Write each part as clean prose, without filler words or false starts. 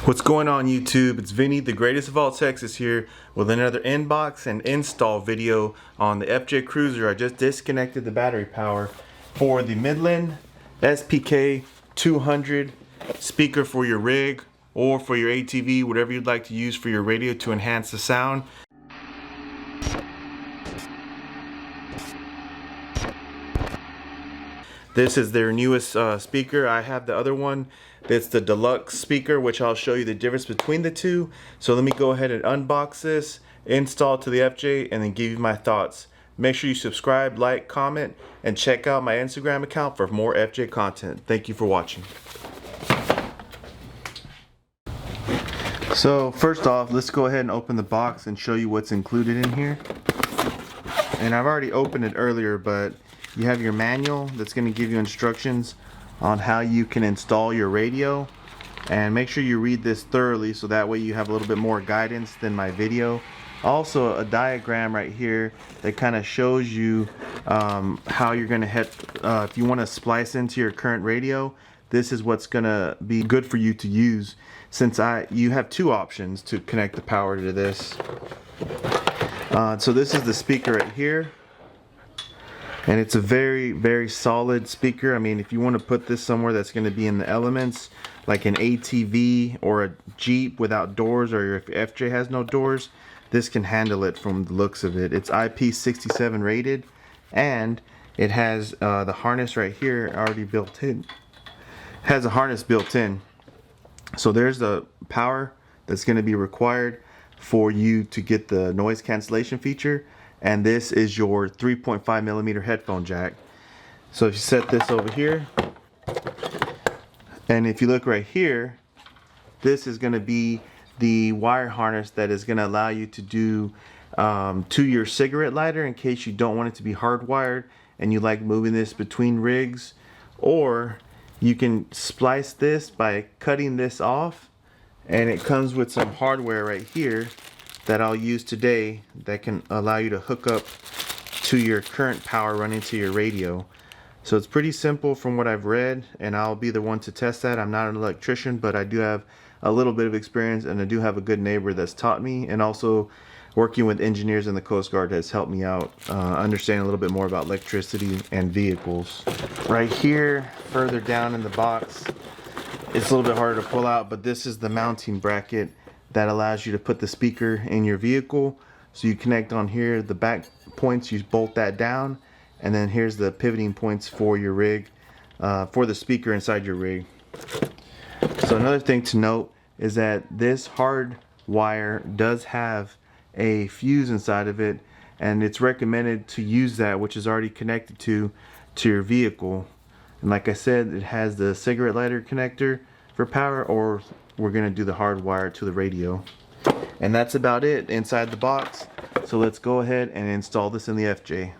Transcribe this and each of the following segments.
What's going on YouTube? It's Vinny, the greatest of all Texas here with another inbox and install video on the FJ Cruiser. I just disconnected the battery power for the Midland SPK200 speaker for your rig or for your ATV, whatever you'd like to use for your radio to enhance the sound. This is their newest speaker. I have the other one. It's the deluxe speaker, which I'll show you the difference between the two. So let me go ahead and unbox this, install it to the FJ, and then give you my thoughts. Make sure you subscribe, like, comment, and check out my Instagram account for more FJ content. Thank you for watching. So first off, let's go ahead and open the box and show you what's included in here. And I've already opened it earlier, but you have your manual that's going to give you instructions on how you can install your radio, and make sure you read this thoroughly so that way you have a little bit more guidance than my video. Also a diagram right here that kind of shows you how you're going to hit if you want to splice into your current radio. This is what's going to be good for you to use, since you have two options to connect the power to this. So this is the speaker right here. And it's a very solid speaker. I mean, if you want to put this somewhere that's going to be in the elements, like an ATV or a Jeep without doors, or if FJ has no doors, this can handle it from the looks of it. It's IP67 rated, and it has the harness right here already built in. It has a harness built in. So there's the power that's going to be required for you to get the noise cancellation feature. And this is your 3.5 millimeter headphone jack. So if you set this over here, and if you look right here, this is going to be the wire harness that is going to allow you to do to your cigarette lighter, in case you don't want it to be hardwired and you like moving this between rigs. Or you can splice this by cutting this off, and it comes with some hardware right here that I'll use today that can allow you to hook up to your current power running to your radio. So it's pretty simple from what I've read, and I'll be the one to test that. I'm not an electrician, but I do have a little bit of experience, and I do have a good neighbor that's taught me, and also working with engineers in the Coast Guard has helped me out understand a little bit more about electricity and vehicles. Right here, further down in the box, it's a little bit harder to pull out, but this is the mounting bracket that allows you to put the speaker in your vehicle. So you connect on here, the back points, you bolt that down, and then here's the pivoting points for your rig, for the speaker inside your rig. So another thing to note is that this hard wire does have a fuse inside of it, and it's recommended to use that, which is already connected to your vehicle. And like I said, it has the cigarette lighter connector for power, or we're going to do the hard wire to the radio. And that's about it inside the box. So let's go ahead and install this in the FJ.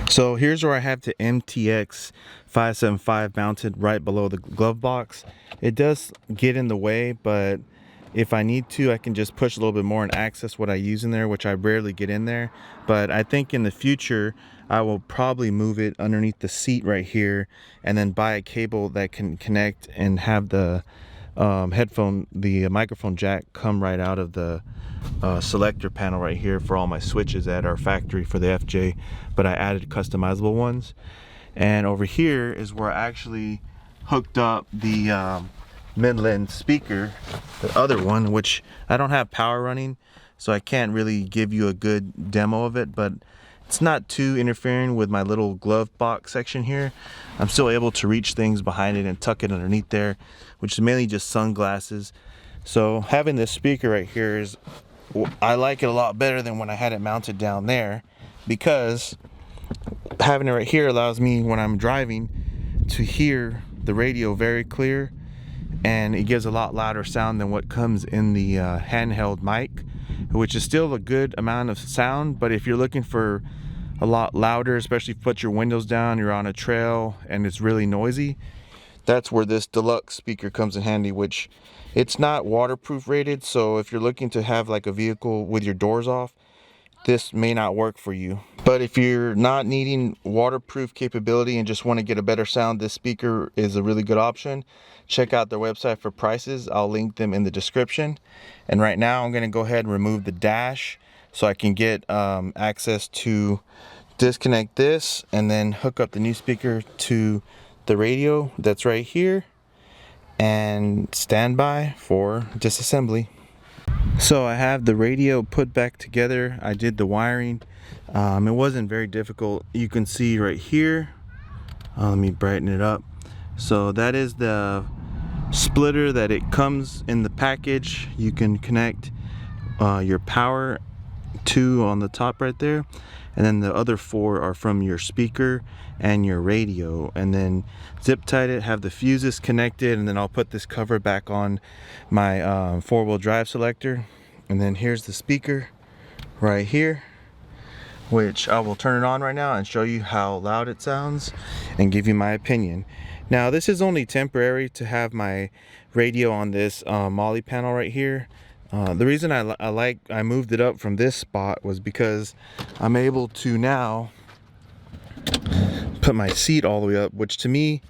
So here's where I have the MXT575 mounted right below the glove box. It does get in the way, but if I need to, I can just push a little bit more and access what I use in there, which I rarely get in there. But I think in the future, I will probably move it underneath the seat right here, and then buy a cable that can connect and have the the microphone jack come right out of the selector panel right here for all my switches at our factory for the FJ, but I added customizable ones. And over here is where I actually hooked up the Midland speaker, the other one, which I don't have power running, so I can't really give you a good demo of it, but it's not too interfering with my little glove box section here. I'm still able to reach things behind it and tuck it underneath there, which is mainly just sunglasses. So having this speaker right here is, I like it a lot better than when I had it mounted down there, because having it right here allows me, when I'm driving, to hear the radio very clear, and it gives a lot louder sound than what comes in the handheld mic, which is still a good amount of sound. But if you're looking for a lot louder, especially if you put your windows down, you're on a trail and it's really noisy, that's where this deluxe speaker comes in handy, which it's not waterproof rated. So if you're looking to have like a vehicle with your doors off, this may not work for you. But if you're not needing waterproof capability and just want to get a better sound, this speaker is a really good option. Check out their website for prices. I'll link them in the description. And right now I'm going to go ahead and remove the dash so I can get access to disconnect this and then hook up the new speaker to the radio that's right here and stand by for disassembly. So I have the radio put back together. I did the wiring. It wasn't very difficult. You can see right here. Let me brighten it up. So that is the splitter that it comes in the package. You can connect your power to on the top right there, and then the other 4 are from your speaker and your radio, and then zip tied it, have the fuses connected, and then I'll put this cover back on my 4-wheel drive selector. And then here's the speaker right here, which I will turn it on right now and show you how loud it sounds and give you my opinion. Now this is only temporary to have my radio on this MOLLE panel right here. The reason I moved it up from this spot was because I'm able to now put my seat all the way up, which to me,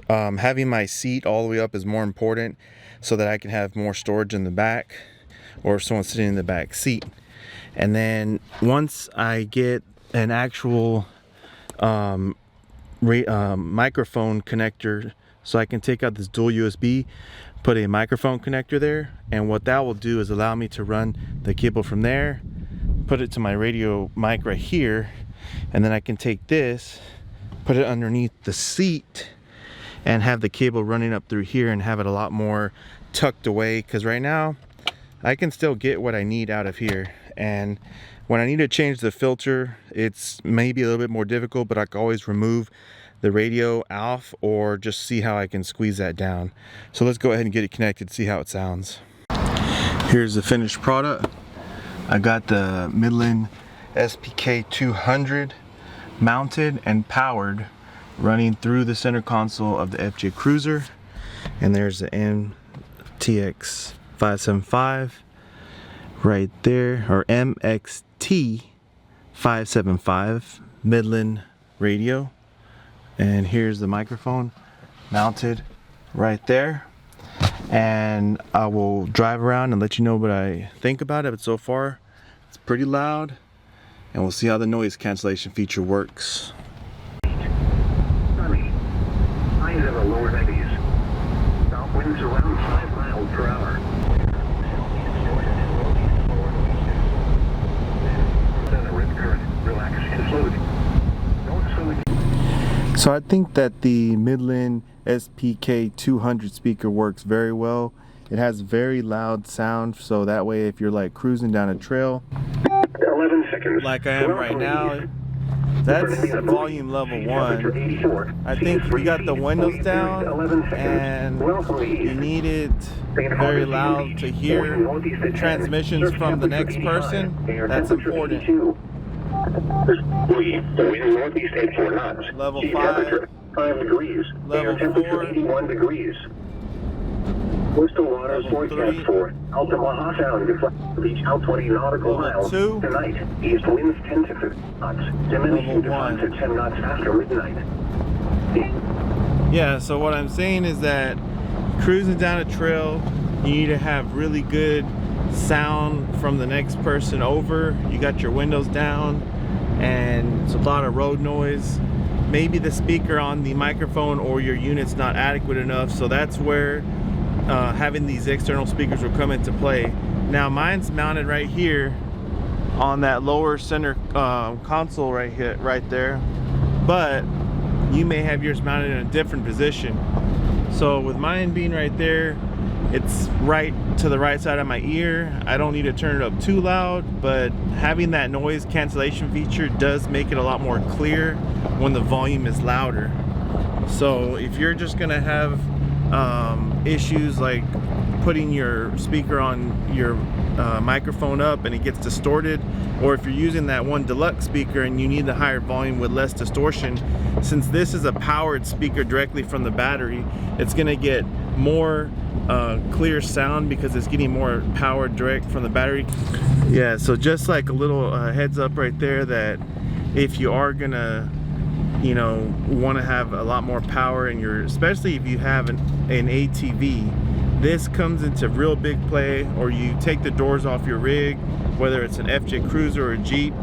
having my seat all the way up is more important so that I can have more storage in the back, or if someone's sitting in the back seat. And then once I get an actual microphone connector, so I can take out this dual USB, put a microphone connector there, and what that will do is allow me to run the cable from there, put it to my radio mic right here, and then I can take this, put it underneath the seat, and have the cable running up through here and have it a lot more tucked away, because right now I can still get what I need out of here. And when I need to change the filter, it's maybe a little bit more difficult, but I can always remove the radio off or just see how I can squeeze that down. So let's go ahead and get it connected, see how it sounds. Here's the finished product. I got the Midland SPK200 mounted and powered, running through the center console of the FJ Cruiser. And there's the MXT575 right there, or MXT575 Midland radio. And here's the microphone mounted right there. And I will drive around and let you know what I think about it. But so far, it's pretty loud. And we'll see how the noise cancellation feature works. Sunny. Highs in the lower 90s. South winds around 5 miles per hour. Then a rip current. Relax and float. Don't swim again. So I think that the Midland SPK200 speaker works very well. It has very loud sound, so that way if you're like cruising down a trail, 11 seconds. like I am right now, that's volume level 1. I think if you got the windows down and you need it very loud to hear transmissions from the next person, that's important. We wind northeast at 4 knots. Level Sea 5. temperature 5 degrees. Level Air temperature 4. 81 degrees. Coastal waters Level forecast 3. for Altamaha Sound reach out 20 nautical Level miles 2. tonight. East winds 10 to 15 knots, diminishing to Level 5 to 10 knots after midnight. Yeah, so what I'm saying is that cruising down a trail, you need to have really good sound from the next person over. You got your windows down and it's a lot of road noise. Maybe the speaker on the microphone or your unit's not adequate enough, so that's where having these external speakers will come into play. Now mine's mounted right here on that lower center console right there, but you may have yours mounted in a different position. So with mine being right there, it's right to the right side of my ear. I don't need to turn it up too loud, but having that noise cancellation feature does make it a lot more clear when the volume is louder. So if you're just gonna have issues like putting your speaker on your microphone up and it gets distorted, or if you're using that one deluxe speaker and you need the higher volume with less distortion, since this is a powered speaker directly from the battery, it's going to get more clear sound because it's getting more power direct from the battery. Yeah, so just like a little heads up right there, that if you are gonna, you know, want to have a lot more power in your, especially if you have an ATV, this comes into real big play. Or you take the doors off your rig, whether it's an FJ Cruiser or a Jeep,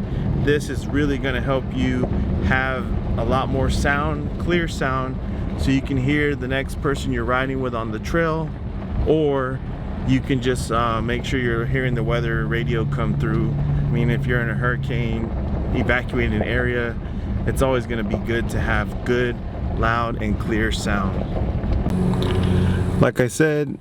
this is really going to help you have a lot more sound, clear sound, so you can hear the next person you're riding with on the trail, or you can just make sure you're hearing the weather radio come through. I mean, if you're in a hurricane, evacuating an area, it's always going to be good to have good, loud, and clear sound. Like I said,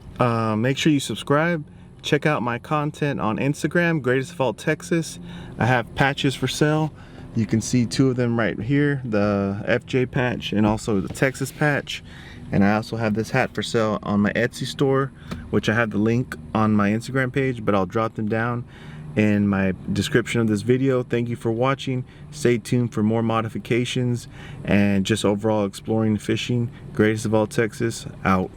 make sure you subscribe. Check out my content on Instagram, Greatest of All Texas. I have patches for sale. You can see two of them right here, the FJ patch and also the Texas patch. And I also have this hat for sale on my Etsy store, which I have the link on my Instagram page, but I'll drop them down in my description of this video. Thank you for watching. Stay tuned for more modifications and just overall exploring fishing. Greatest of All Texas, out.